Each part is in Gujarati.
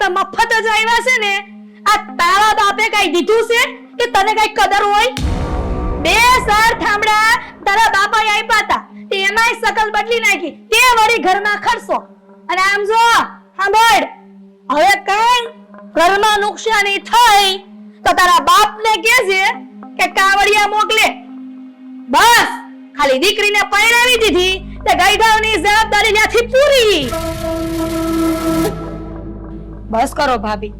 તો મફત જ આવ્યા છે ને. આ તારા બાપે કઈ દીધું છે કે તને કઈ કદર હોય? 2 સાર થાંભળા તારા બાપાએ આપ્યા હતા, એમાંય શકલ બદલી નાખી, તે વળી ઘરમાં ખર્ચો. અને આમ જો સાંભળ, હવે કઈ ઘરમાં નુકસાની થઈ તો તારા બાપને કહેજે કે કાવડિયા મોકલે. બસ ખાલી દીકરીને પરણાવી દીધી તે ગઈઢાવની જવાબદારી ત્યાંથી પૂરી. બસ કરો ભાભી,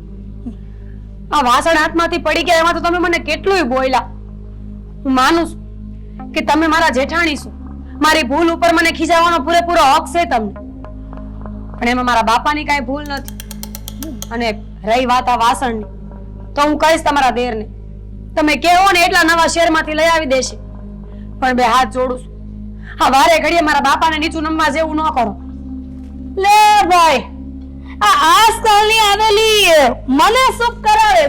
આ વાસણ હાથમાંથી પડી ગયા એમાં તો તમે મને કેટલુંય બોલ્યા. હું માનું છું કે તમે મારા જેઠાણી છો, મારી ભૂલ ઉપર મને ખીજાવવાનો પૂરેપૂરો હક છે તમને, પણ એમાં મારા બાપાની કાંઈ ભૂલ નથી. અને રહી વાત આ વાસણની, તો હું કહીશ તમારા દેરને, તમે કહેવો ને એટલા નવા શહેરમાંથી લઈ આવી દેશે. પણ 2 હાથ જોડું છું, આ વારે ઘડીએ મારા બાપાને નીચું નમવા જેવું ન કરો. લે ભાઈ, આ આજકાલની આવેલી મને શું કરાવે?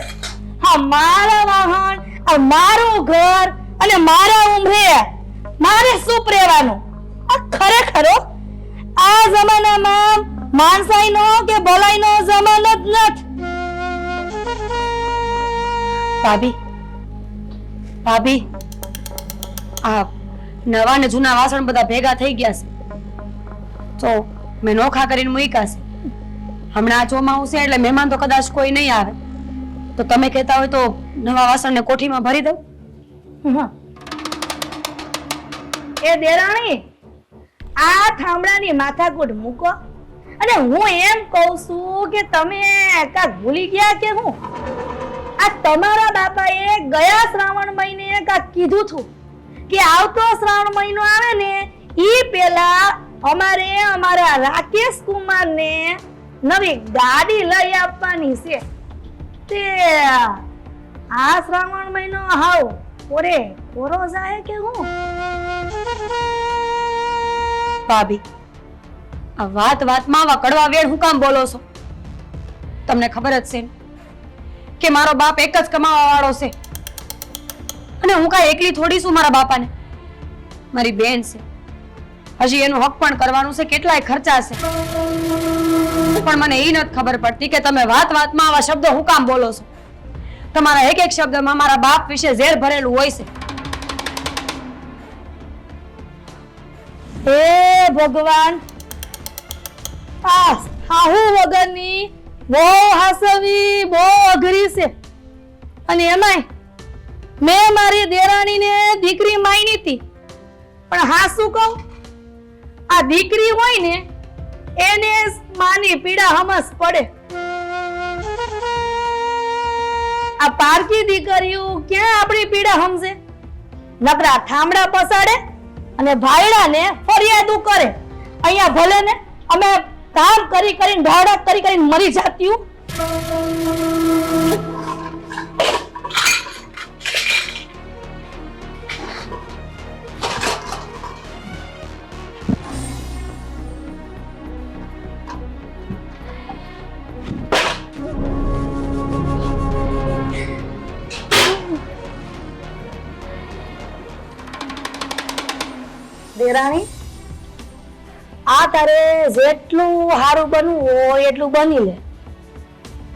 હા, મારા વાહન, આ મારું ઘર અને મારા ઉંમરે મારે શું રહેવાનું? આ ખરેખર આ જમાનામાં માનસાઈનો કે ભલાઈનો જમાનો જ નથી. ભાભી, ભાભી, આ નવા ને જૂના વાસણ બધા ભેગા થઈ ગયા છે, તો મેં નોખા કરીને મૂક્યા છે. હમણાં ચોમાસું છે એટલે મહેમાન તો કદાચ કોઈ નહીં આવે, તો તમે કહેતા હોય તો નવા વાસણને કોઠીમાં ભરી દઉં. એ દેરાણી, આ થાંભળાની માથાકૂટ મૂકો. અને હું એમ કહું છું કે તમે કાક ભૂલી ગયા કે હું? આ તમારા બાપાએ ગયા શ્રાવણ મહિને કાક કીધું હતું કે આવતો શ્રાવણ મહિનો આવે ને ઈ પહેલા અમારા રાકેશ કુમારને નવી ગાડી લઈ આપવાની છે. તે આ શ્રાવણ મહિનો હાવ ઓરો જાય કે હું? ભાભી, આ વાતમાં આવા કડવા વેણ હું કામ બોલો છો? તમને ખબર જ છે કે મારો બાપ એક જ કમાવા વાળો છે, અને હું કાંઈ એકલી થોડી છું મારા બાપાને. મારી બેન છે, હજી એનું હક પણ કરવાનું છે, કેટલાય ખર્ચા છે. પણ મને એ નથી ખબર પડતી કે તમે વાતમાં આવા શબ્દો હું કામ બોલો છો? તમારા એક શબ્દમાં મારા બાપ વિશે ઝેર ભરેલું હોય છે. હે ભગવાન, આ હાહુ વગરની બહુ હાસવી બહુ અઘરી છે. અને એમાંય મેં મારી દેરાણીને દીકરી માયની હતી, પણ હા શું કહું, આ દીકરી હોય ને એને માની પીડા હમસ પડે. આ પારકી દીકરીઓ ક્યાં આપણી પીડા સમજે? નકરા ઠામડા પસાડે અને ભાઈડાને ફરિયાદો કરે. અહીંયા ભલે ને અમે કામ કરીને ઢાડા કરીને મરી જાત્યું. દેરાણી, આ તારે જેટલું સારું બનવું હોય એટલું બની લે,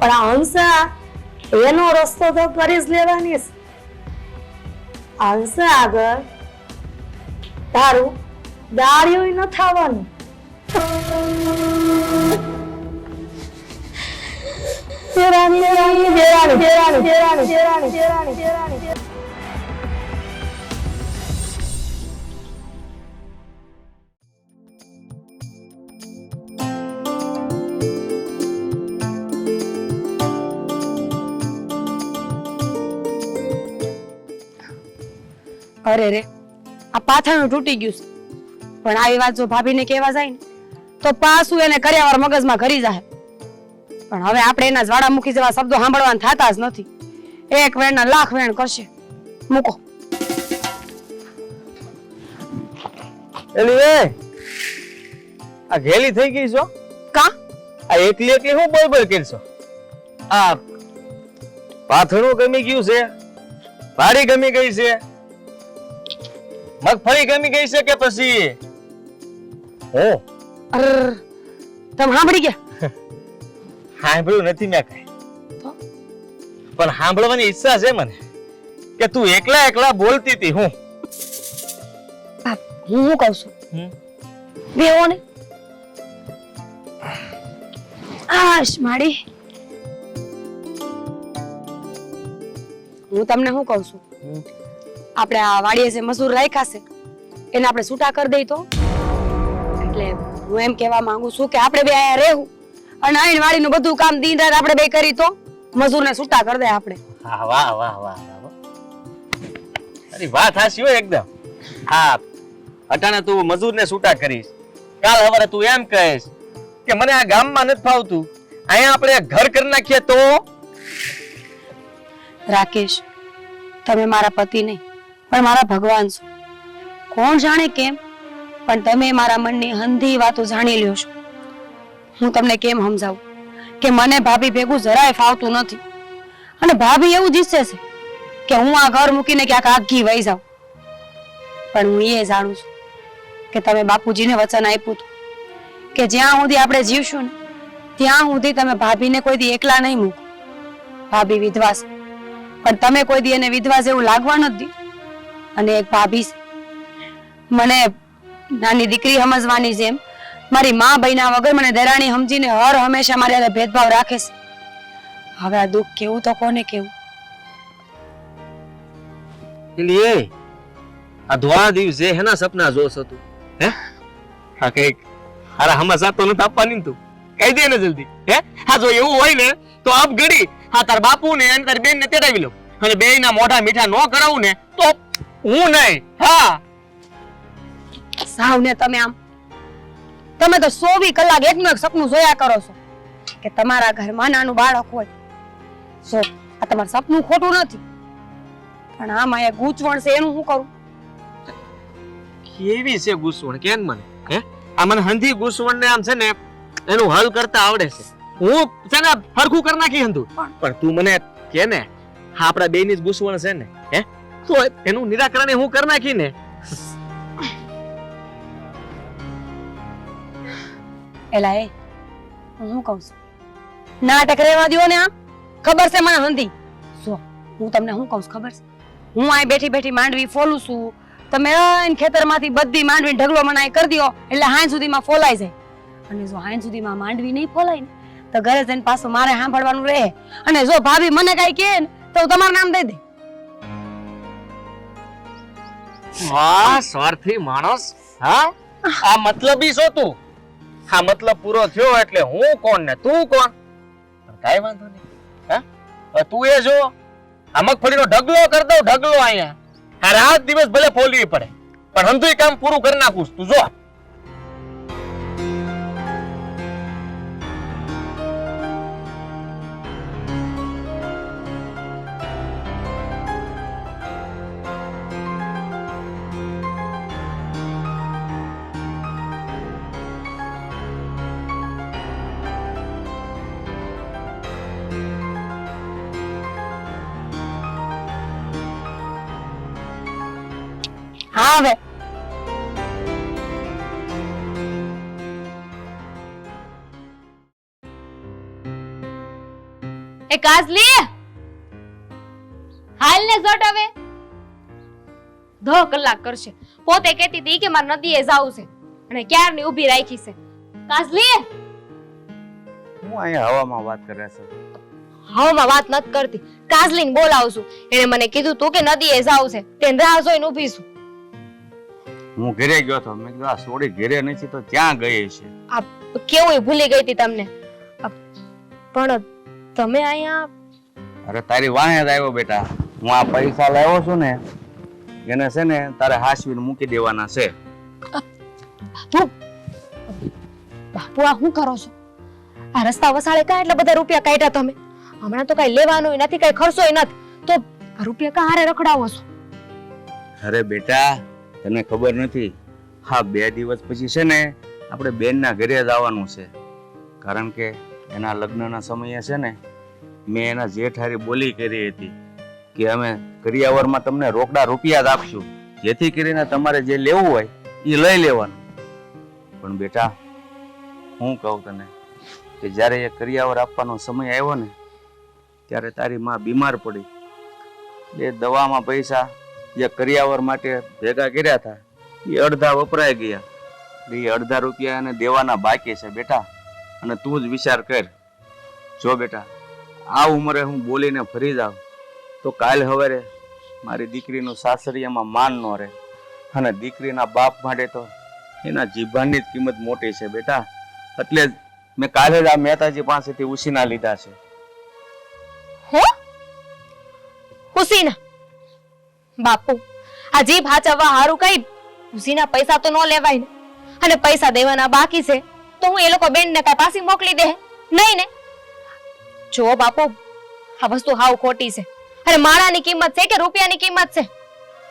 પણ આ હંસા એનો રસ્તો તો કરી જ લેવાની છે. હંસા આગળ તારું દાળિયું ન થવાનું. દેરાણી અરે રે, આ પાથરણું તૂટી ગયું છે. પણ આવી વાત જો ભાભીને કહેવા જાય ને તો પાછું એને કર્યાવાર મગજમાં ઘરી જાય. પણ હવે આપણે એના જ્વાળામુખી જેવા શબ્દો સાંભળવાના થતા જ નથી. એક વેણના લાખ વેણ કરશે. મૂકો. એલી એ આ ઘેલી થઈ ગઈ છો કા? આ એકલી હું બોલ કરશો? આ પાથરણું ગમી ગયું છે, ભાડી ગમી ગઈ છે, મગફળી ગમી ગઈ છે કે પછી તમે સાંભળી ગયા? સાંભળ્યું નથી મેં કઈ. તો? પણ સાંભળવાની ઈચ્છા છે મને કે તું એકલા એકલા બોલતી હતી. હું હું શું કહું છું હમ? બેહો ને આશ માડી હું તમને શું કહું છું આપણે આ વાડીએ જે મજૂર રાખ્યા છે એને આપણે છૂટા કરી દઈ તો એટલે હું એમ કહેવા માંગુ છું કે આપણે બે અહીંયા રહેવું અને આઈન વાડીનું બધું કામ દિન રાત આપણે બે કરી તો મજૂરને છૂટા કરી દે આપણે. હા વાહ વાહ વાહ વાહ. અરે વાત હાચી હોય એકદમ. હા અટાણે તું મજૂરને છૂટા કરીશ, કાલ સવારે તું એમ કહીશ કે મને આ ગામમાં નથી ફાવતું, અહીંયા આપણે ઘર કરી નાખીએ તો. રાકેશ તમે મારા પતિ નહીં પણ મારા ભગવાન છો. કોણ જાણે કેમ પણ તમે મારા મનની હંધી વાતો જાણી લ્યો છો. હું તમને કેમ સમજાવું કે મને ભાભી ભેગું જરાય ફાવતું નથી અને ભાભી એવું જ ઈચ્છે છે કે હું આ ઘર મૂકીને ક્યાંક આઘી વહી જાઉં. પણ હું એ જાણું છું કે તમે બાપુજીને વચન આપ્યું હતું કે જ્યાં સુધી આપણે જીવશું ને ત્યાં સુધી તમે ભાભીને કોઈ દી એકલા નહીં મૂકો. ભાભી વિધવા છે પણ તમે કોઈ દી એને વિધવા જેવું લાગવા નથી દીધું. અને એક ભાભી છે મને નાની દીકરી સમજવાની જેમ મારી માં બહેના વગર મને દેરાણી સમજીને હર હંમેશા મારી સાથે ભેદભાવ રાખે છે. હવે આ દુઃખ કેવું તો કોને કેવું? એટલે આ ધોળા દિવસે હેના સપના જોશ હતું હે? હા કઈક હારા હમણાં તો નથી આપવાની તું કહી દે ને જલ્દી હે. હા જો એવું હોય ને તો આપ ઘડી હા તાર બાપુ ને અને તાર બેન ને તેડાવી લો અને બે ના મોઢા મીઠા ન કરાવું ને તો હું નહીં. હા સાવ ને તમે તો 24 કલાક એકનું એક સપનું જોયા કરો છો કે તમારા ઘરમાં નાનું બાળક હોય. જો આ તમારું સપનું ખોટું નથી પણ આમાં એક ગૂંચવણ છે એનું શું કરું? કેવી છે ગુસ્સવણ કેન મને હે? આ મને હંધી ગુસ્સવણ ને આમ છે ને એનું હલ કરતા આવડે છે. હું છે ને હરખું કરી નાખી હંધું પણ તું મને કે ને હા આપણા બેની જ ગુસ્સવણ છે ને હે તો એનું નિરાકરણ હું કરી નાખી ને. એલા એ હું શું કહું છું નાટક રહેવા દ્યો ને. આ ખબર છે મને હંધી. જો હું તમને શું કહું છું ખબર છે? હું અહીં બેઠી બેઠી માંડવી ફોલું છું, તમે ખેતરમાંથી બધી માંડવી ઢગલો મને અહીં કરી દો એટલે હાંજ સુધીમાં ફોલાઈ જાય. અને જો હાંજ સુધીમાં માંડવી નહીં ફોલાય ને તો ઘરે જઈને પાછું મારે સાંભળવાનું રહે. અને જો ભાભી મને કઈ કહે ને તો હું તમારું નામ દઈ દે. વાહ સ્વાર્થી માણસ. હા આ મતલબી છો તું. હા મતલબ પૂરો થયો એટલે હું કોણ ને તું કોણ? કાઈ વાંધો નહીં. હા હવે તું એ જો આ મગફળીનો ઢગલો કરી દઉં ઢગલો અહીંયા. આ રાત દિવસ ભલે ફોલવી પડે પણ હંધુય કામ પૂરું કરી નાખું તું જો. હા હવે એ કાજલી હાલ ને ઝટ હવે 10 કલાક કરશે. પોતે કહેતી હતી કે મારે નદીએ જાવું છે અને ક્યારની ઊભી રાખી છે. કાજલી હું અહીંયા હવામાં વાત કરે છે. હવામાં વાત નથી કરતી, કાજલીને બોલાવશું. એને મને કીધું તું કે નદીએ જાવું છે તેને રાહ જોઈને ઊભી છું. હું ઘરે ગયો તો મેં કીધું આ સોડી ઘરે નથી તો ત્યાં ગઈ છે. આ કેવું ભૂલી ગઈ હતી તમને. પણ તમે અહીંયા અરે તારી વાહે જ આવ્યો બેટા. હું આ પૈસા લાવ્યો છું ને એને છે ને તારે હાસવીને મૂકી દેવાના છે. બાપુ આ શું કરો છો? આ રસ્તા વસાળે કાં એટલા બધા રૂપિયા કાઢ્યા તમે? હમણાં તો કઈ લેવાનું નથી, કઈ ખર્ચોય નથી, તો આ રૂપિયા કાં હારે રખડાવો છો? અરે બેટા તને ખબર નથી, હા 2 દિવસ પછી છે ને આપણે બેનના ઘરે જ આવવાનું છે. કારણ કે એના લગ્નના સમયે છે ને મેં એના જેઠારી બોલી કરી હતી કે અમે કરિયાવરમાં તમને રોકડા રૂપિયા જ આપશું જેથી કરીને તમારે જે લેવું હોય એ લઈ લેવાનું. પણ બેટા હું કહું તને કે જ્યારે એ કરિયાવર આપવાનો સમય આવ્યો ને ત્યારે તારી માં બીમાર પડી. એ દવામાં પૈસા જે કરિયાવર માટે ભેગા કર્યા હતા એ અડધા વપરાઈ ગયા. એ અડધા રૂપિયા એને દેવાના બાકી છે બેટા. અને તું જ વિચાર કર, જો બેટા આ ઉંમરે હું બોલીને ફરી જાઉં તો કાલ સવારે મારી દીકરીનું સાસરિયામાં માન ન રહે. અને દીકરીના બાપ માટે તો એના જીભાની જ કિંમત મોટી છે બેટા. એટલે જ મેં કાલે જ આ મહેતાજી પાસેથી ઉછીના લીધા છે. હો ઉસીના? બાપુ, આ જીભ હાચવવા હારું કઈ ઉસીના પૈસા તો ન લેવાય ને. અને પૈસા દેવાના બાકી છે તો હું એ લોકો બેનને કઈ પાછી મોકલી દે? નહીં ને. જો બાપુ, આ વસ્તુ હાવ ખોટી છે. અરે માણાની કિંમત છે કે રૂપિયાની કિંમત છે?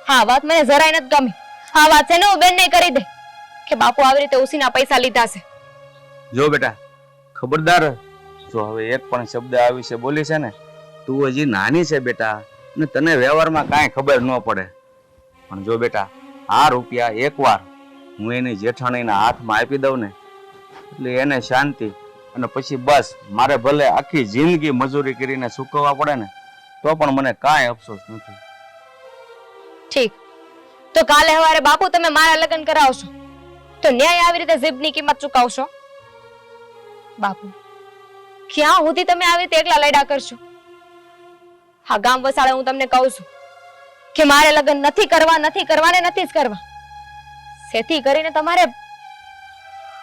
હા, વાત મને જરાય નથી ગમી. આ વાત છે ને હું બેનને કરી દે કે બાપુ આવી રીતે ઉસીના પૈસા લીધા છે. જો બેટા ખબરદાર, જો હવે એક પણ શબ્દ આ વિશે બોલી છે ને, તું હજી નાની છે બેટા, ને તને વ્યવહારમાં કાંઈ ખબર ન પડે. પણ જો બેટા આ રૂપિયા એકવાર હું એની જેઠાણીના હાથમાં આપી દઉં ને એટલે એને શાંતિ. અને પછી બસ મારે ભલે આખી જિંદગી મજૂરી કરીને ચૂકવવા પડે ને તો પણ મને કાંઈ અફસોસ નથી. ઠીક, તો કાલે સવારે બાપુ તમે મારા લગ્ન કરાવશો તો ન્યાય આવી રીતે જીભની કિંમત ચૂકવશો? બાપુ, ક્યાં સુધી તમે આવી રીતે એકલા લડા કરશો? હા, ગામ વસાડે હું તમને કહું છું કે મારે લગ્ન નથી કરવા ને નથી જ કરવા. સેથી કરીને તમારે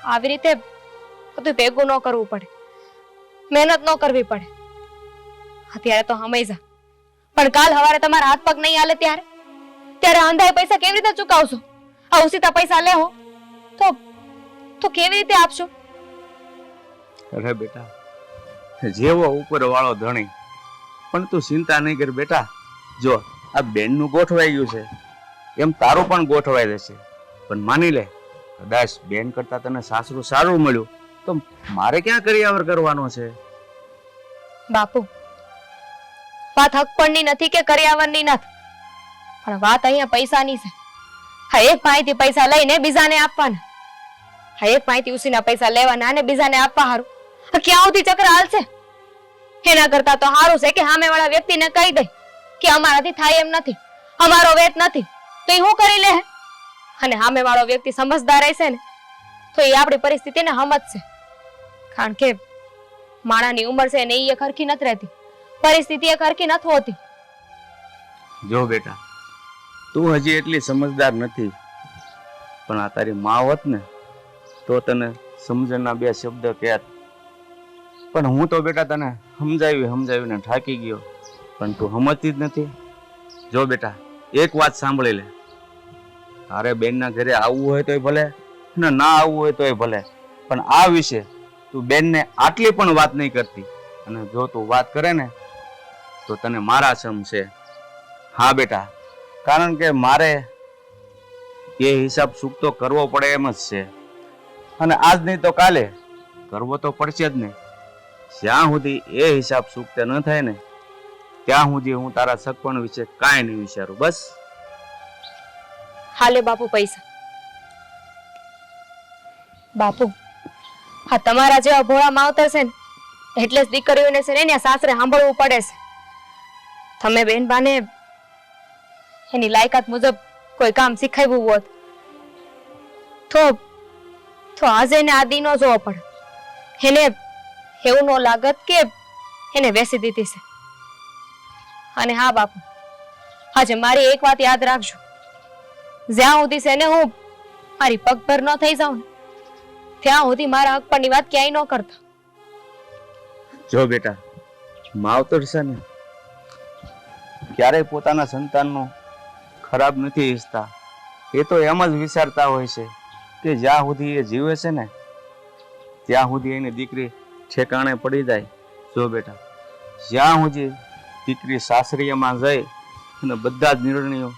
આવી રીતે બધું ભેગું ન કરવું પડે, મહેનત ન કરવી પડે. અત્યારે તો હંમેશા, પણ કાલ સવારે તમારા હાથ પગ નહીં હાલે ત્યારે અંધાય પૈસા કેવી રીતે ચૂકવશો? આ ઉસીતા પૈસા લેહો તો કેવી રીતે આપશો? અરે બેટા, જેવો ઉપર વાળો ધણી. પણ તું ચિંતા નહીં કર બેટા. જો આ બેનનું ગોઠવાઈ ગયું છે એમ તારું પણ ગોઠવાઈ જશે. પણ માની લે કદાચ બેન કરતા તને સાસરું સારું મળ્યું તો મારે ક્યાં કરિયાવર કરવાનો છે? બાપુ, વાત હકપણની નથી કે કરિયાવરની નથી, પણ વાત અહીંયા પૈસાની છે. હા, એક પાસેથી પૈસા લઈને બીજાને આપવાના. હા, એક પાસેથી ઉસીના પૈસા લેવાના અને બીજાને આપવા હારું. ક્યાં સુધી ચક્ર હાલશે? એના કરતા તો સારું છે કે સામેવાળા વ્યક્તિને કહી દે કે અમારાથી થાય એમ નથી, અમારો વેત નથી, તો એ શું કરી લે. અને સામેવાળો વ્યક્તિ સમજદાર હશે ને તો એ આપણી પરિસ્થિતિને સમજશે. કારણ કે માણાની ઉંમર છે ને એ ખરખી નથી રહેતી, પરિસ્થિતિ એ ખરખી નથી હોતી. જો બેટા તું હજી એટલી સમજદાર નથી, પણ આ તારી માં હોત ને તો તને સમજણના બે શબ્દ કહેત. પણ હું તો બેટા તને સમજાવીને થાકી ગયો, પણ તું સમજતી જ નથી. જો બેટા એક વાત સાંભળી લે, તારે બેનના ઘરે આવવું હોય તોય ભલે ને ના આવવું હોય તોય ભલે, પણ આ વિશે તું બેનને આટલી પણ વાત નહીં કરતી. અને જો તું વાત કરે ને તો તને મારા સમ છે. હા બેટા, કારણ કે મારે એ હિસાબ ચૂકતો કરવો પડે એમ જ છે. અને આજ નહીં તો કાલે કરવો તો પડશે જ ને. જ્યાં સુધી એ હિસાબ ચૂકતે ન થાય ને ત્યાં સુધી હું તારા સગપણ વિશે કાંઈ નહીં વિચારું. બસ હાલે બાપુ પૈસા. બાપુ, હા તમારા જેવા ભોળા માવતર છે ને એટલે જ દીકરીઓને છે ને એના સાસરે સાંભળવું પડે છે. તમે બેનબાને એની લાયકાત મુજબ કોઈ કામ શીખાવ્યું હોત તો આજે એને આદિ નો જોવો પડે. એને એવું ન લાગત કે એને વેસી દીધી છે. અને હા બાપુ, આજે મારી એક વાત યાદ રાખજો, જ્યાં સુધી છે ને હું મારી પગભર ન થઈ જાઉં ને ત્યાં સુધી મારા હક પરની વાત ક્યાંય ન કરતા. જો બેટા માવતર છે ને ક્યારેય પોતાના સંતાનનો ખરાબ નથી ઈચ્છતા. એ તો એમ જ વિચારતા હોય છે કે જ્યાં સુધી એ જીવે છે ને ત્યાં સુધી એની દીકરી ઠેકાણે પડી જાય. જો બેટા જ્યાં સુધી દીકરી સાસરિયામાં જાય અને બધા જ નિર્ણયો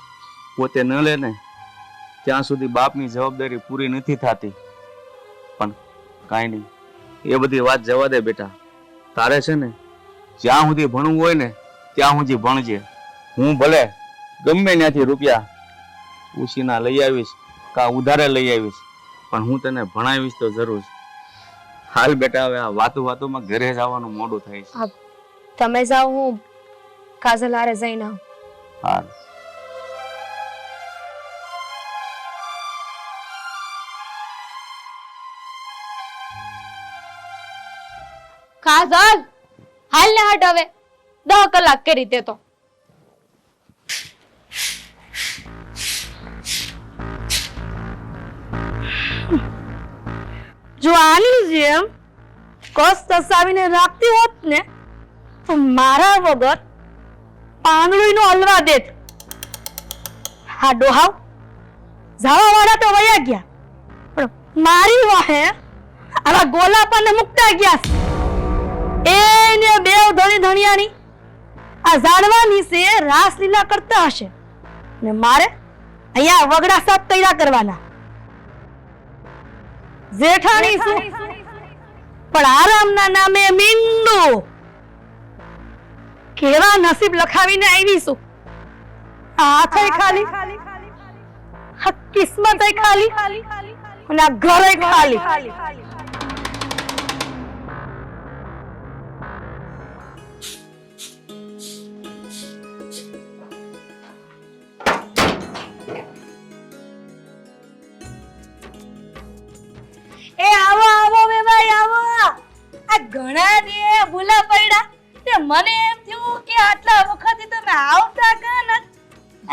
પોતે ન લે ને ત્યાં સુધી બાપની જવાબદારી પૂરી નથી થતી. પણ કાંઈ નહીં, એ બધી વાત જવા દે બેટા. તારે છે ને જ્યાં સુધી ભણવું હોય ને ત્યાં સુધી ભણજે. હું ભલે ગમે ત્યાંથી રૂપિયા ઉછીના લઈ આવીશ કા ઉધારે લઈ આવીશ, પણ હું તને ભણાવીશ તો જરૂર. હાલ બેટા, હવે આ વાતોમાં ઘરે જવાનું મોડું થાય છે. તમે જાઓ, હું કાજલ હારે જઈને આવું. હાલ. કાજલ, હાલ ને હટ હવે. 10 કલાક કરી તે તો. જો આની જેમ કસ તસાવીને રાખતી હોત ને તો મારા વગર પાંદડીનો હલવા દેત. હા ડોહાવ, જવા વાળા તો વયા ગયા, પણ મારી વાહે આવા ગોલા પર મુકતા ગયા. એને બેવ ધણી ધણિયાની આ ઝાડવાની છે રાસલીલા કરતા હશે ને મારે અહીંયા વગડા સાફ કર્યા કરવાના. જેઠાણી શું પણ આરામના નામે મીંડું. કેવા નસીબ લખાવીને આવી છું. હાથે ખાલી, આ કિસ્મત ખાલી, અને આ ઘરે ખાલી. એ આવો આવો બે ભાઈ આવો. આ ઘણા દે ભૂલા પડ્યા તે મને એમ થયું કે આટલા વખતથી તમે આવતા કાં ન,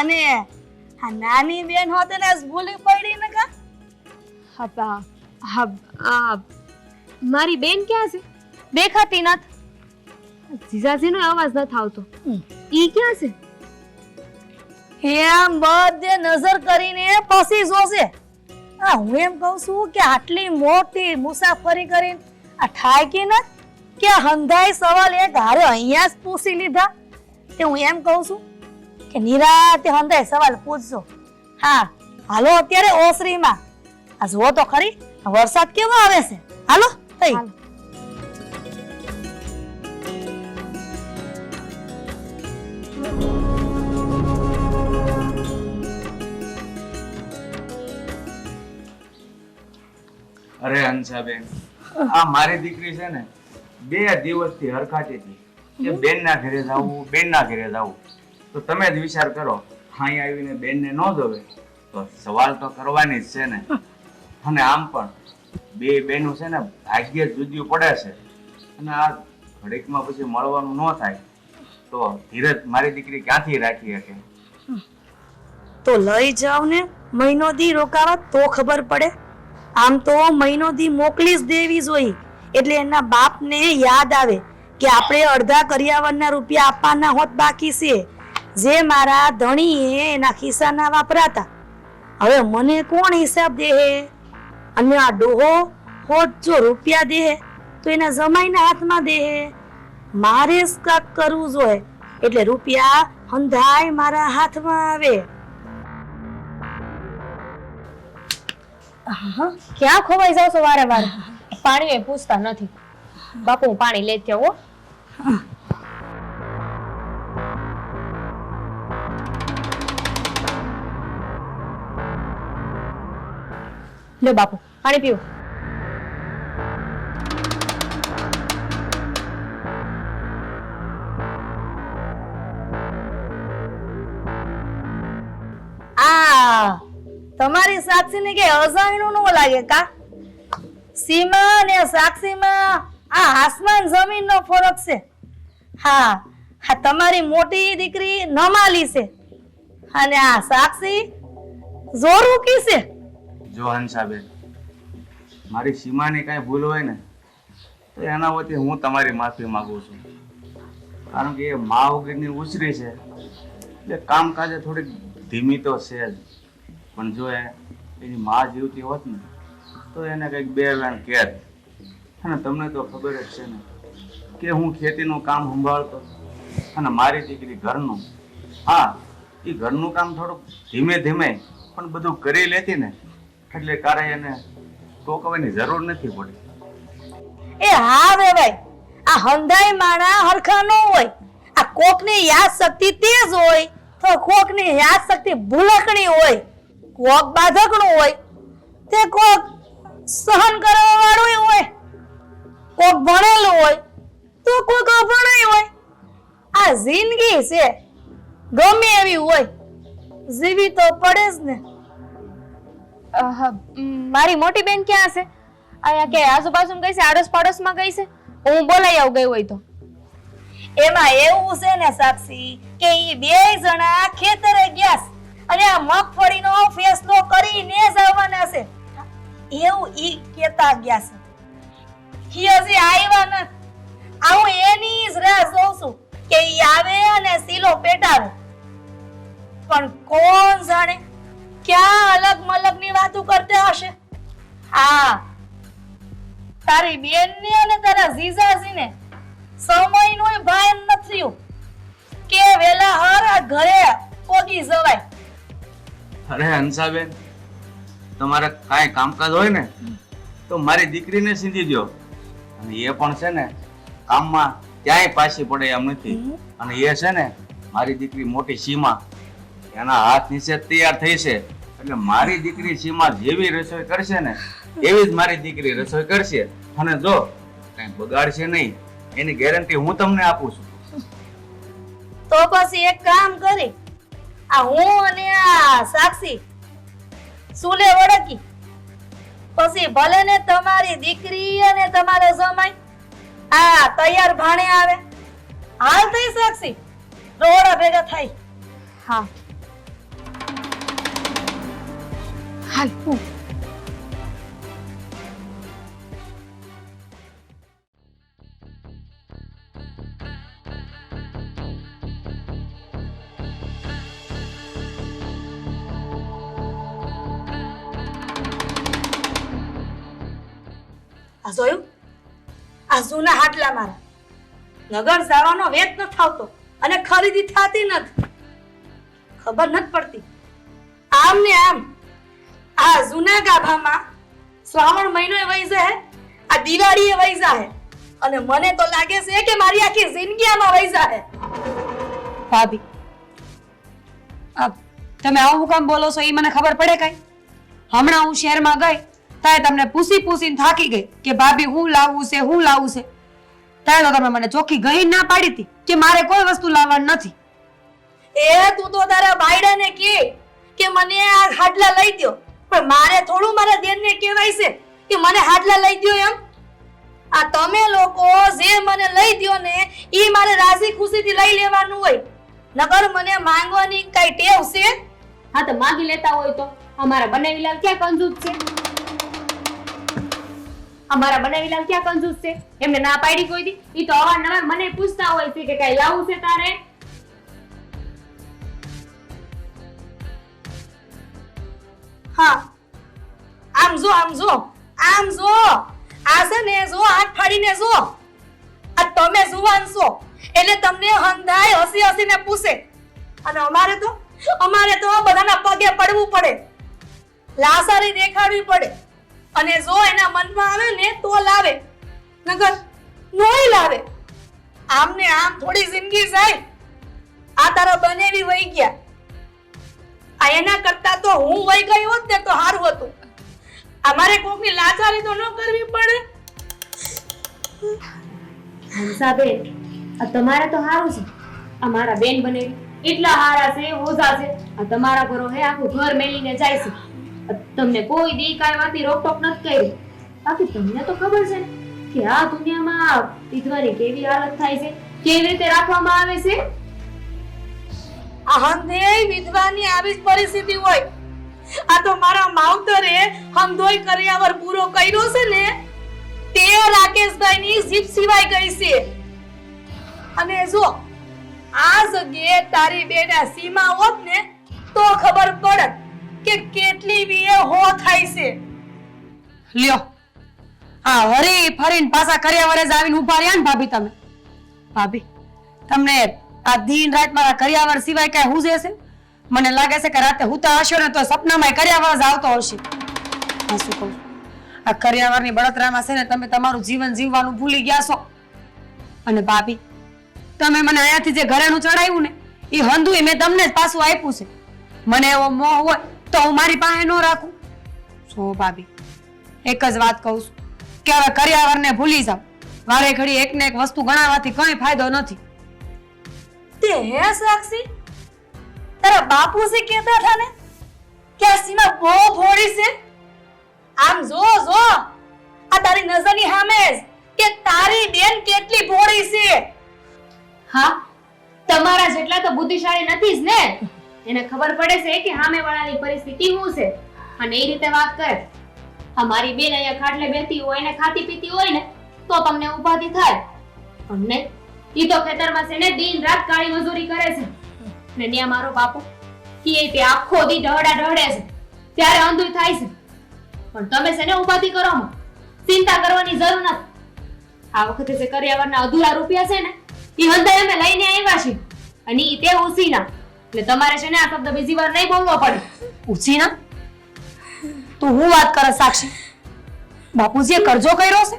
અને આ નાની બેન હોતે ને ભૂલી પડી ને કા. મારી બેન ક્યાં છે? દેખાતી નથી. જીજાજીનો અવાજ નથી આવતો. ઈ ક્યાં છે? એમ બધે નજર કરીને પછી જોશે. હું એમ કહું છું કે આટલી મોટી મુસાફરી કરીને આ ઠાકી ન કે હંધાઈ સવાલ એક હારે અહીંયા જ પૂછી લીધા. તે હું એમ કહું છું કે નિરાતે હંધાઈ સવાલ પૂછજો. હા હાલો અત્યારે ઓસરીમાં આ જુઓ તો ખરી વરસાદ કેવો આવે છે. હાલો થઈ. અરે હંસાબેન, આ મારી દીકરી છે ને 2 દિવસથી હરખાતી હતી કે બેનના ઘરે જાવું, બેનના ઘરે જાવું. તો તમે જ વિચાર કરો, અહીં આવીને બેનને ન જોવે તો સવાલ તો કરવાની જ છે ને. અને આમ પણ 2 બહેનો છે ને ભાગ્ય જુદું પડે છે, અને આ ઘડીકમાં પછી મળવાનું ન થાય તો ધીરજ મારી દીકરી ક્યાંથી રાખી શકે? તો લઈ જાવ ને, મહિનો દી રોકાવા તો ખબર પડે. આમ તો મહિનો દી મોકલી જ દેવી જોઈએ, એટલે એના બાપને યાદ આવે કે આપણે અડધા કરિયાવરના રૂપિયા આપવાના હોત બાકી છે, જે મારા ધણીએ એના ખિસ્સાના વાપરાતા. હવે મને કોણ હિસાબ દે? અને આ ડોહો હોત જો રૂપિયા દે તો એના જમાઈના હાથમાં દે. મારે જ કાક કરવું જોઈએ, એટલે રૂપિયા હંધાય મારા હાથમાં આવે. ક્યાં ખોવાઈ જાવ છો વારે વારે? પાણી એ પૂછતા નથી. બાપુ હું પાણી લેતી આવું. લો બાપુ પાણી પીવું. આ તમારી સાક્ષીને કે અજાણ્યું ન લાગે કા? સીમા ને સાક્ષીમાં આ આસમાન જમીનનો ફરક છે. હા હા, તમારી મોટી દીકરી નમાલી છે અને આ સાક્ષી જોરુકી છે. જો હંસાબેન, મારી સીમાની કાંઈ ભૂલ હોય ને તો એના વતી હું તમારી માફી માંગુ છું, કારણ કે એ મા વગરની ઉછરી છે એટલે કામકાજે થોડીક ધીમી તો છે જ. પણ જો એની મા જીવતી હોત ને તો એને કંઈક 2 વેણ કહેત. અને તમને તો ખબર જ છે ને કે હું ખેતીનું કામ સંભાળતો અને મારી દીકરી ઘરનું. હા, એ ઘરનું કામ થોડુંક ધીમે ધીમે પણ બધું કરી લેતી ને એટલે કારે એને ટોકવાની જરૂર નથી પડી. એ હા વે ભાઈ, આ હંધાઈ માણા હરખા ન હોય. આ કોકની યાદ શક્તિ તેજ હોય તો કોકની યાદ શક્તિ ભૂલકણી હોય. કોક બાધકનું હોય તે કોક સહન કરવા વાળું હોય. દીકરી છે, ગમે એવી હોય જીવી તો પડે જ ને. મારી મોટી બેન ક્યાં છે? અહીંયા કે આજુબાજુ ગઈ છે, આડોશ પાડોશમાં ગઈ છે? હું બોલાઈ આવું ગઈ હોય તો. એમાં એવું છે ને સાક્ષી કે ઈ બે જણા ખેતરે ગયા છે અને આ મગફળીનો ફેસલો કરીને જ આવવાના છે એવું ઈ કેતા ગયા છે. ઈ હજી આવ્યા નથી. હું એની જ રાહ જોઉં છું કે ઈ આવે અને સીલો પેટાવે. પણ કોણ જાણે ક્યાં અલગ મલગની વાતો કરતા હશે. હા, તારી બેનને અને તારા જીજાજીને સમયનું ભાન નથી કે વેલા હર આ ઘરે પોગી જવાય. અરે હંસાબેન, તમારે કાંઈ કામકાજ હોય ને તો મારી દીકરીને સીધી દો, અને એ પણ છે ને કામમાં ક્યાંય પાછી પડે એમ નથી. અને એ છે ને મારી દીકરી મોટી સીમા, એના હાથ નીચે તૈયાર થઈ છે. એટલે મારી દીકરી સીમા જેવી રસોઈ કરશે ને એવી જ મારી દીકરી રસોઈ કરશે. અને જો કઈ બગાડશે નહીં એની ગેરંટી હું તમને આપું છું. તો પછી એક કામ કરી, આ હું અને આ સાક્ષી સુલે વળગી, પછી ભલે ને તમારી દીકરી અને તમારો જમાઈ આ તૈયાર ભાણે આવે. હાલ થઈ સાક્ષી, રોડા ભેગા થાય. હા હાલ. આ જોયું? આ જૂના હાટલા મારા નગર જવાનો વેત ન થાવતો અને ખરીદી થતી નથી. ખબર નથી પડતી. આમ ને આમ આ જૂના ગાભામાં શ્રાવણ મહિનો વહી જાય, આ દિવાળી વહી જાય, અને મને તો લાગે છે કે મારી આખી જિંદગી આમાં વહી જાય. ભાભી, તમે આવું કામ બોલો છો એ મને ખબર પડે કઈ? હમણાં હું શહેરમાં ગઈ ત્યારે તમને પૂછીને થાકી ગઈ કે ભાભી હું લાવવું છે, હું લાવવું છે. ત્યારે તો તમે મને ચોખ્ખી ગઈ ના પાડી હતી કે મારે કોઈ વસ્તુ લાવવાની નથી. એ તું તો તારા બાયડાને કે મને આ હાડલા લઈ દ્યો, પણ મારે થોડું મારા દેરને કહેવાય છે કે મને હાડલા લઈ દ્યો એમ. આ તમે લોકો જે મને લઈ દ્યો ને ઈ મારે રાજી ખુશીથી લઈ લેવાનું હોય, નકર મને માંગવાની કઈ ટેવ છે? હા તો માગી લેતા હોય તો અમારા બનાવીલાલ ક્યાં કંજૂસ છે? અમારા બનાવીલાલ ક્યાં કંજૂસ છે? એમને ના પાડી કોઈ દી? ઈ તો અવારનવાર મને પૂછતા હોય છે કે કઈ લાવવું છે તારે? હા, આમ જો આ છે ને, જો હાથ ફાડીને જો. આ તમે જુવાન છો એટલે તમને હંધાય હસીને પૂછે, અને અમારે તો બધાના પગે પડવું પડે, લાસારી દેખાડવી પડે, અને જો એના મનમાં આવે ને તો લાવે, નકર નોય લાવે. આમ ને આમ થોડી જિંદગી જાય. આ તારા બનેવી વહી ગયા. આ એના કરતા તો હું વહી ગઈ હોત ને તો સારું હતું. અમારે કોકની લાચારી તો ન કરવી પડે. હંસાબેન, આ તમારે તો સારું છે. આ મારા બેન બનેવી એટલા હારા છે, હોજા છે. આ તમારા ઘરો હે આખું ઘર મેલીને જાય છે. તમને કોઈ દી કાંઈ વાતી રોકટોક નથી કરી. બાકી તમને તો ખબર છે કે આ દુનિયામાં વિધવાની કેવી હાલત થાય છે, કેવી રીતે રાખવામાં આવે છે. આ હંધેય વિધવાની આવી જ પરિસ્થિતિ હોય. આ તો મારા માવતરે હંધોય કર્યાવર પૂરો કર્યો છે ને તે રાકેશભાઈની જીભ સિવાય ગઈ છે. અને જો આ જગ્યાએ તારી બેટા સીમા હોત ને તો ખબર પડત કે કેટલી વીએ હો થાય છે. લ્યો, આ હરી ફરીને પાછા કર્યા વરે જ આવીને ઉભા રહ્યા ને ભાભી તમે. ભાભી, તમને આ દિન રાત મારા કર્યાવર સિવાય કઈ હું છે? મને લાગે છે કે રાતે હુતા હશો ને તો સપનામાં કર્યાવર જ આવતો હશે. હા, શું કહું, આ કર્યાવરની બળતરામાં છે ને તમે તમારું જીવન જીવવાનું ભૂલી ગયા છો. અને ભાભી, તમે મને અહીંયાથી જે ઘરેણું ચડાવ્યું ને એ હંધુય મેં તમને જ પાછું આપ્યું છે. મને એવો મોહ હોય તો હું મારી પાસે ન રાખું. શું ભાભી, એક જ વાત કહું છું કે હવે કર્યાવરને ભૂલી જાવ. વારે ઘડી એક ને એક વસ્તુ ગણાવવાથી કઈ ફાયદો નથી. તે તે હે સાક્ષી તારા બાપુજી કહેતા હતા ને કે આ સીમા બહુ ભોળી છે. આમ જો આ તારી નજરની સામે જ કે તારી બેન કેટલી ભોળી છે. હા, તમારા જેટલા તો બુદ્ધિશાળી નથી જ ને. એને ખબર પડે છે કે સામેવાળાની પરિસ્થિતિ શું છે અને એ રીતે વાત કરે. અમારી બેન અહીંયા ખાટલે બેઠી હોય ને ખાતી પીતી હોય ને તો તમને ઉપાધિ થાય. પણ નહીં, ઈ તો ખેતરમાં છે ને દિન રાત કાળી મજૂરી કરે છે. ને ત્યાં મારો બાપુ કે તે આખો દી ઢહડા ઢહડે છે ત્યારે અંધું થાય છે. પણ તમે છે ને ઉપાધિ કરો માં, ચિંતા કરવાની જરૂર નથી. આ વખતે જે કર્યાવરના અધૂરા રૂપિયા છે ને ઈ હંધાય અમે લઈને આવ્યા છીએ અને ઈ તે ઉસીના. એટલે તમારે છે ને આ શબ્દ બીજી વાર નહીં બોલવો પડે. ઉછીના તું હું વાત કરે સાક્ષી? બાપુજીએ કરજો કર્યો છે?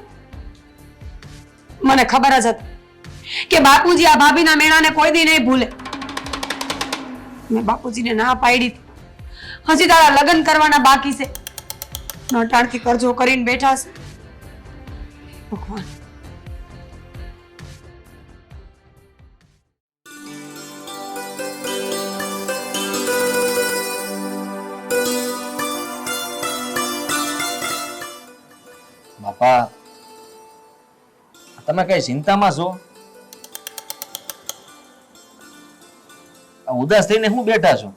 મને ખબર જ હતી કે બાપુજી આ ભાભીના મેણાને કોઈ દી નહીં ભૂલે. મેં બાપુજીને ના પાડી હતી. હજી તારા લગ્ન કરવાના બાકી છે. નટાણથી કરજો કરીને બેઠા છે. ભગવાન, બાપા તમે કઈ ચિંતામાં છો? ઉદાસ થઈને હું બેઠા છો?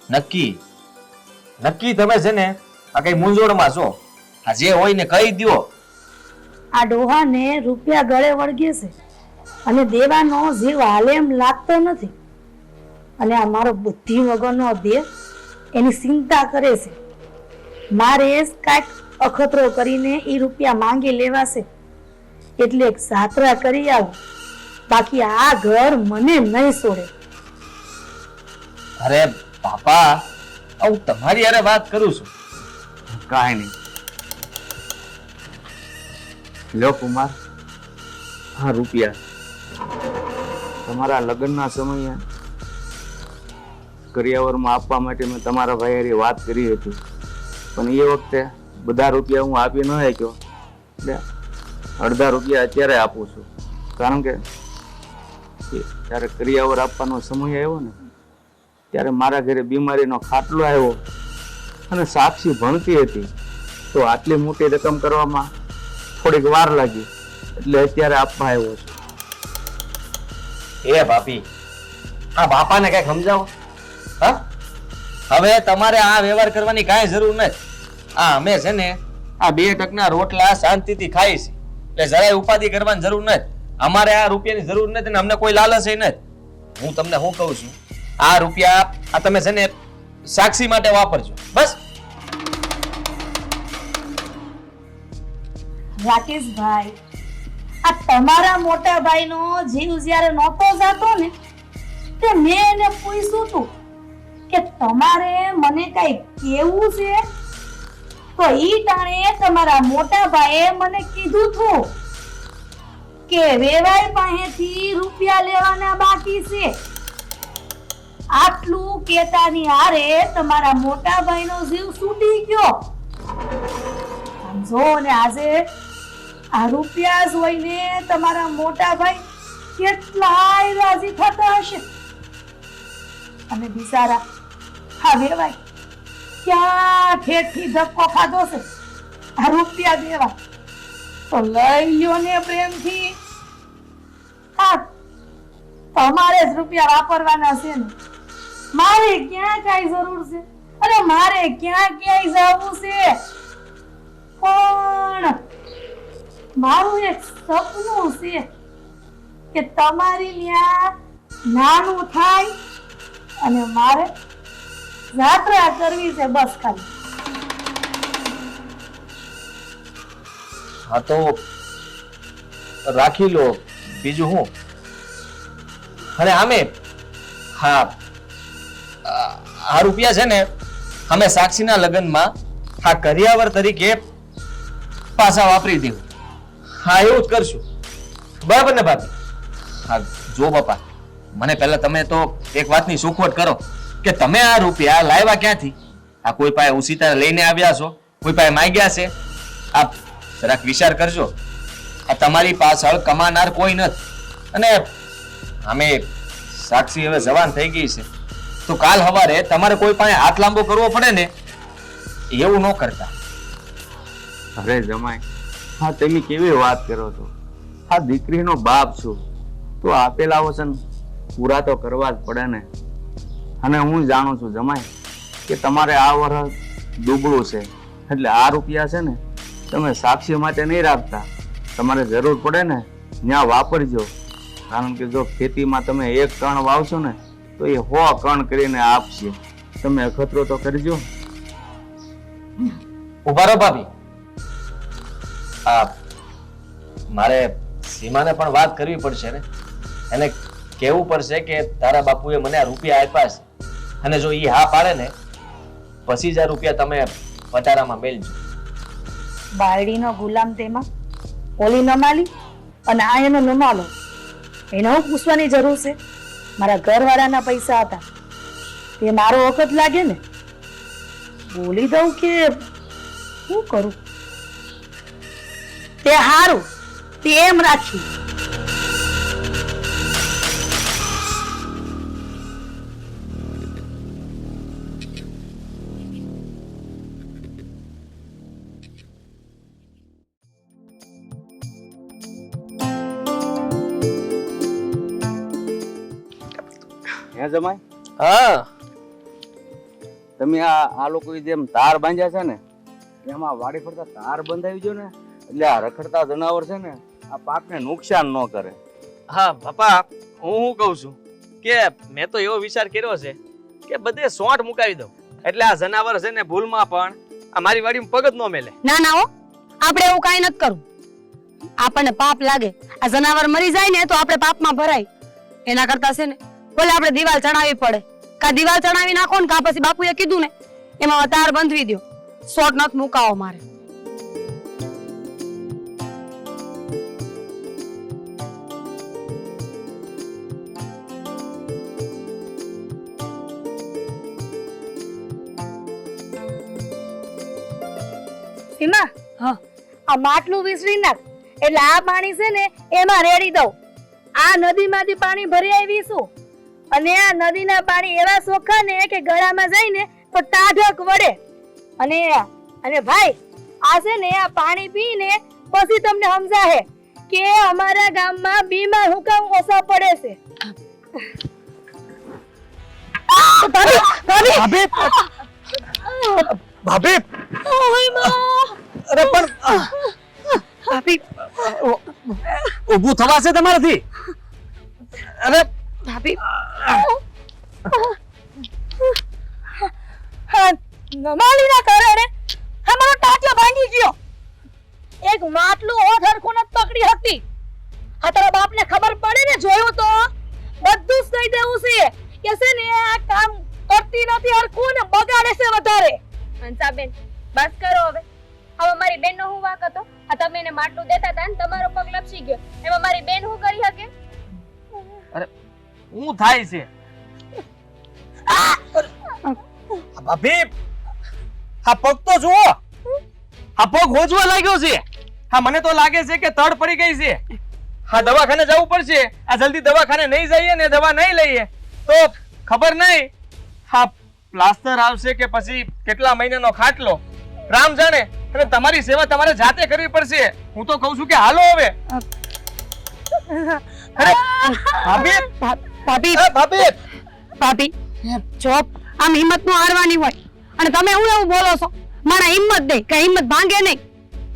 નક્કી તમે છે ને આ કઈ મૂંઝવણમાં છો? આ જે હોય ને કહી દ્યો. આ ડોહાને રૂપિયા ગળે વળગે છે અને દેવાનો જીવ હાલે એમ લાગતો નથી. અને આ મારો બુદ્ધિ વગરનો દેહ એની ચિંતા કરે છે. મારે કાંઈક અખતરો કરીને એ રૂપિયા માંગી લેવાશે એટલે એક જાત્રા કરી આવું. બાકી આ ઘર મને નહીં છોડે. અરે બાપા, હું તમારી હારે વાત કરું છું. કાંઈ નહીં. લો કુમાર, હા રૂપિયા તમારા લગ્નના સમયે કરિયાવરમાં આપવા માટે મેં તમારા ભાઈ હારે વાત કરી હતી. પણ એ વખતે બધા રૂપિયા હું આપી ન શક્યો એટલે અડધા રૂપિયા અત્યારે આપું છું. કારણ કે જ્યારે કરિયાવર આપવાનો સમય આવ્યો ને ત્યારે મારા ઘરે બીમારીનો ખાટલો આવ્યો અને સાક્ષી ભણતી હતી તો આટલી મોટી રકમ કરવામાં થોડીક વાર લાગી એટલે અત્યારે આપવા આવ્યો છું. એ ભાભી, આ બાપાને કઈ સમજાવો. હા, હવે તમારે આ વ્યવહાર કરવાની કાંઈ જરૂર નથી. આ અમે છે ને આ 2 ટકના રોટલા શાંતિથી ખાઈ છે એટલે જરાય ઉપાધિ કરવાની જરૂર નથી. અમારે આ રૂપિયાની જરૂર નથી ને અમને કોઈ લાલચ નથી. હું તમને શું કહું છું, આ રૂપિયા આ તમે છે ને સાક્ષી માટે વાપરજો બસ. રાકેશભાઈ, આ તમારા મોટા ભાઈનો જીવ જ્યારે નહોતો જાતો ને તે મેં એને પૂછ્યું તું કે તમારે મને કઈ કેવું છે તો ઈ ટાણે તમારા મોટા ભાઈએ મને કીધું તું કે વેવાઈ પાસેથી રૂપિયા લેવાના બાકી છે. આટલું કેતાની હારે તમારા મોટા ભાઈનો જીવ છૂટી ગયો. સમજો ને આજે આ રૂપિયા જોઈને તમારા મોટા ભાઈ કેટલાય રાજી થતા હશે. અને બિચારા હા વેવાય ક્યાં ઠેઠથી ધક્કો ખાધો છે આ રૂપિયા દેવા તો લઈ લ્યો ને પ્રેમથી. હા, તમારે જ રૂપિયા વાપરવાના છે ને. મારે ક્યાં કઈ જરૂર છે અને મારે ક્યાં ક્યાંય જવું છે. પણ મારું એક સપનું છે કે તમારી ત્યાં નાનું થાય અને મારે યાત્રા કરવી છે બસ ખાલી. હા તો રાખી લો, બીજું હું. અને આમે હા આ રૂપિયા છે ને અમે સાક્ષીના લગ્નમાં આ કરિયાવર તરીકે પાછા વાપરી દેવું. હા એવું જ કરશું, બરાબર ને ભાભી? હા જો બાપા, મને પહેલા તમે તો એક વાતની સુખવટ કરો કે તમે આ રૂપિયા લાવ્યા ક્યાંથી? આ કોઈ પાસે ઉસીતા લઈને આવ્યા છો? કોઈ પાસે માંગ્યા છે? આપ જરાક વિચાર કરજો. આ તમારી પાછળ કમાનાર કોઈ નથી અને અમે સાક્ષી હવે જવાન થઈ ગઈ છે તો કાલ સવારે તમારે કોઈ પાસે હાથ લાંબો કરવો પડે ને એવું ન કરતા. અરે જમાઈ, હા તમે કેવી વાત કરો છો? આ દીકરીનો બાપ છું તો આપેલા વચન પૂરા તો કરવા જ પડે ને. અને હું જાણું છું જમાઈ કે તમારે આ વર્ષ દુબળું છે, એટલે આ રૂપિયા છે ને તમે સાક્ષી માટે નહીં રાખતા, તમારે જરૂર પડે ને ત્યાં વાપરજો. કારણ કે જો ખેતીમાં તમે 1 કણ વાવશો ને તો એ 100 કણ કરીને આપશે. તમે અખતરો તો કરજો. ઉભા રહો ભાભી. મારે સીમાને પણ વાત કરવી પડશે ને. એને કહેવું પડશે કે તારા બાપુએ મને આ રૂપિયા આપ્યા છે, અને જો ઈ હા પાડે ને પછી જ આ રૂપિયા તમે પટારામાં મેલજો. બાયડીનો ગુલામ તેમાં ઓલી નમાલી અને આ એનો નમાલો. એને હું પૂછવાની જરૂર છે? મારા ઘરવાળાના પૈસા હતા, તે મારો વખત લાગે ને. બોલી દઉં કે શું કરું? તે હારું, તે એમ રાખ્યું. હે જમાઈ, હા, તમે આ લોકોએ જેમ તાર બાંધ્યા છે ને એમાં વાડી ફરતા તાર બંધાવી જો ને એટલે આ રખડતા જનાવર છે ને આ પાકને નુકસાન ન કરે. હા પપ્પા, હું શું કહું છું કે મેં તો એવો વિચાર કર્યો છે કે બધે સોંઠ મુકાવી દઉં, એટલે આ જનાવર છે ને ભૂલમાં પણ આ મારી વાડીમાં પગ જ ન મેલે. ના ના હો, આપણે એવું કાંઈ નથી કરવું. આપણને પાપ લાગે, આ જનાવર મરી જાય ને તો આપણે પાપમાં ભરાય. એના કરતા છે ને બોલે આપણે દિવાલ ચડાવવી પડે. કા દિવાલ ચડાવી નાખો ને કા પછી બાપુએ કીધું ને એમાં તાર બંધવી દો. શોર્ટ નથી મુકાવો મારે. સીમા, હા, આ માટલું વિસરી નાખ એટલે આ પાણી છે ને એમાં રેડી દઉં. આ નદીમાંથી પાણી ભરી આવીશું અને આ નદીના પાણી એવા ચોખ્ખા ને કે ગળામાં જાય ને તો ટાઢક વળે. અને ભાઈ, આ છે ને આ પાણી પીને પછી તમને સમજાશે કે અમારા ગામમાં બીમાર હું કામ ઓછા પડે છે. ભાભી, ભાભી, અરે પણ ભાભી, ઊભું થવાશે તમારાથી? અરે ભાભી, નમાલીના કારણે અમારો ટાંચો ભાંગી ગયો. એક માટલું ઓથરખું નથી પકડી હતી. આ તારા બાપને ખબર પડે ને, જોયું તો બધું જ કહી દેવું છે કે છે ને આ કામ કરતી નથી હરખું ને બગાડે છે વધારે. હંસાબેન, બસ કરો હવે. હવે મારી બેનનો હું વાંક હતો? આ તમે એને માટલું દેતા હતા ને તમારો પગ લપસી ગયો, એમાં મારી બેન શું કરી શકે? શું થાય છે? ભાભી, આ પગ તો જુઓ, આ પગ હોજવા લાગ્યો છે. હા, મને તો લાગે છે કે તડ પડી ગઈ છે. હા, દવાખાને જવું પડશે. આ જલ્દી દવાખાને નહીં જઈએ ને દવા નહીં લઈએ તો ખબર નહીં હા પ્લાસ્ટર આવશે કે પછી કેટલા મહિનાનો ખાટલો, રામ જાણે. અને તમારી સેવા તમારે જાતે કરવી પડશે. હું તો કહું છું કે હાલો હવે. અરે ભાભી, ભાભી, ભાભી, ભાભી, જો આમ હિંમત નો હારવાની હોય અને તમે હું એવું બોલો છો? મારા હિંમત દે કે હિંમત ભાંગે નહીં.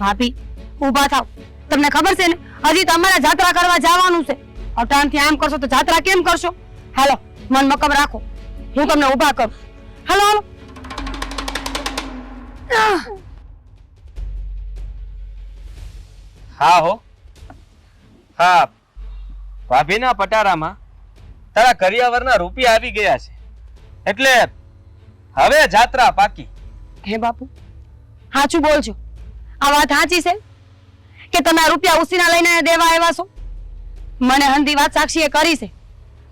ભાભી, ઊભા થાવ. તમને ખબર છે ને હજી તમારે જાત્રા કરવા જવાનું છે. અટાણથી આમ કરશો તો જાત્રા કેમ કરશો? હાલો, મન મકમ રાખો, હું તમને ઊભા કરું. હાલો હાલો. હા હો, હા, ભાભીના પટારામાં તારા કરિયાવરના રૂપિયા આવી ગયા છે એટલે હવે જાત્રા પાકી. હે બાપુ, સાચું બોલજો. આ વાત સાચી છે કે તમે આ રૂપિયા ઉસીના લઈને દેવા આવ્યા છો? મને હંધી વાત સાક્ષીએ કરી છે,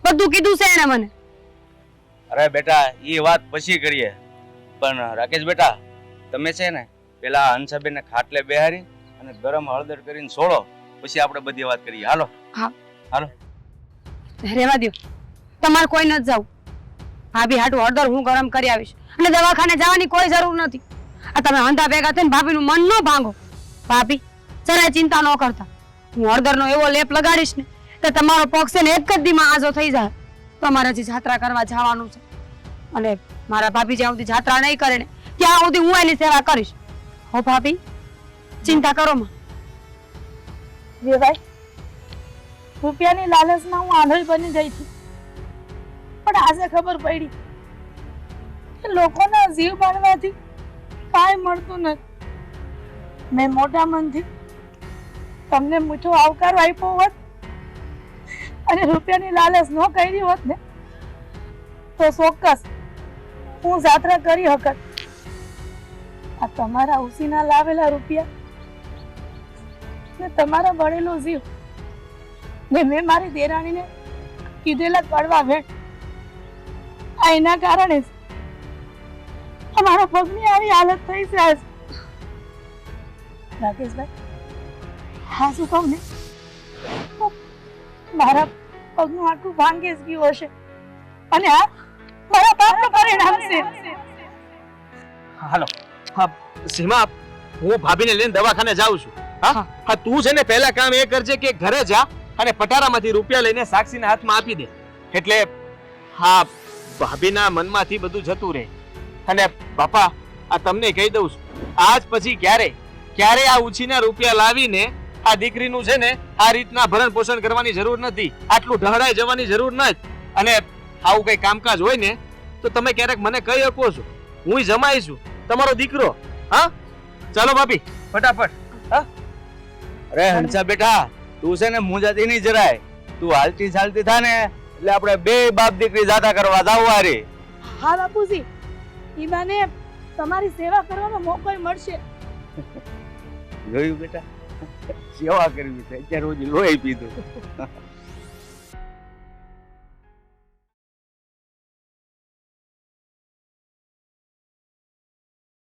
બધું કીધું છે એને મને. અરે બેટા, એ વાત પછી કરીએ. પણ રાકેશ બેટા, તમે છે ને પેલા હંસાબેનને ખાટલે બેહારી અને ગરમ હળદર કરીને છોડો, પછી આપણે બધી વાત કરીએ. હાલો. હા. હાલો. રહેવા દ્યો, તમારે કોઈ નથી જવું. ભાભી હાટું હળદર હું ગરમ કરી આવીશ અને દવાખાને જવાની કોઈ જરૂર નથી. આ તમે હંધા ભેગા થઈને ભાભીનું મન ન ભાંગો. ભાભી જરાય ચિંતા ન કરતા, હું હળદરનો એવો લેપ લગાડીશ ને તો તમારો પગ છે ને એક જ દીમાં આજો થઈ જાય. તમારે હજી જાત્રા કરવા જવાનું છે અને મારા ભાભી જ્યાં સુધી જાત્રા નહીં કરે ને ત્યાં સુધી હું એની સેવા કરીશ. હો ભાભી, ચિંતા કરો માં. ભાઈ, રૂપિયાની લાલચમાં હું આંધળી બની ગઈ છું, પણ આજે ખબર પડી કે લોકોના જીવ બાળવાથી કાંઈ મળતું નથી. મેં મોટા મનથી તમને મીઠો આવકાર આપ્યો હોત અને રૂપિયાની લાલચ ન કરી હોત ને તો ચોક્કસ હું જાત્રા કરી હકત. આ તમારા ઉસીના લાવેલા રૂપિયા ને તમારા બળેલો જીવ ને મેં મારી દેરાણીને કીધેલા કડવા ભેટ, આ એના કારણે જ અમારા પગની આવી હાલત થઈ છે આજ. રાકેશભાઈ, હા શું કહું ને, મારા પગનું આટલું ભાંગે જ ગયું હશે અને આ મારા પાપનું પરિણામ છે. હાલો. હા સીમા, હું ભાભીને લઈને દવાખાને જાઉં છું. હા હા, તું છે ને પહેલા કામ એ કરજે કે ઘરે જા અને પટારામાંથી રૂપિયા લઈને સાક્ષીના હાથમાં આપી દે, એટલે હા ભાભીના મનમાંથી બધું જતું રહે. અને બાપા, આ તમને કહી દઉં છું, આજ પછી ક્યારે આ ઉછીના રૂપિયા લાવીને આ દીકરીનું છે ને આ રીતના ભરણ પોષણ કરવાની જરૂર નથી, આટલું ઢહળાઈ જવાની જરૂર નથી. અને આવું કઈ કામકાજ હોય ને તો તમે ક્યારેક મને કહી શકો છો, હું જમાઈ છું, તમારો દીકરો. હા ચાલો ભાભી, ફટાફટ. હા અરે હંસા બેટા, તું છે ને મુંજાતી નહીં જરાય. તું હાલતી ચાલતી થા ને એટલે આપણે બે બાપ દીકરી જાતા કરવા જાવવા રે. હા બાપુજી, ઈ બાને તમારી સેવા કરવાનો મોકો મળશે. જોયું બેટા, સેવા કરવી છે, અત્યારે રોજ લોહી પીધું.